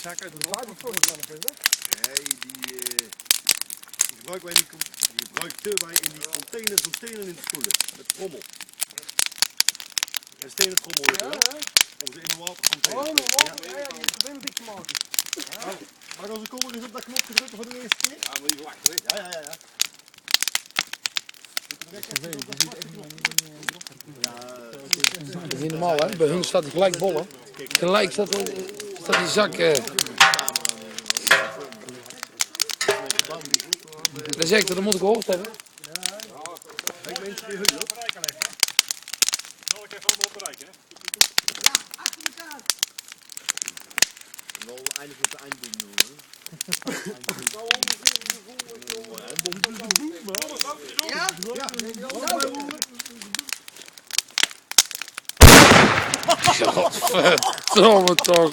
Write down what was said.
zak uit de Nee, die gebruiken wij niet. Die gebruikten wij in die containers om stenen in te spoelen. Met trommel. Een stenen trommel, weet je wel? Om ze in de watercontainer te spoelen. Ja, die is dik te maken. Maar als ik kom eens op dat knopje drukken voor de eerste keer. Ja, moet je verwachten, weet je. Ja. Dat is niet normaal, hè? Bij hun staat hij gelijk vol, hè? Gelijk staat die zak. Dat zeg ik, dat moet ik gehoord hebben. Kijk mensen die hulp. Zal ik even allemaal bereiken, hè? Wel eindig met de eindboom doen. Godverdomme toch.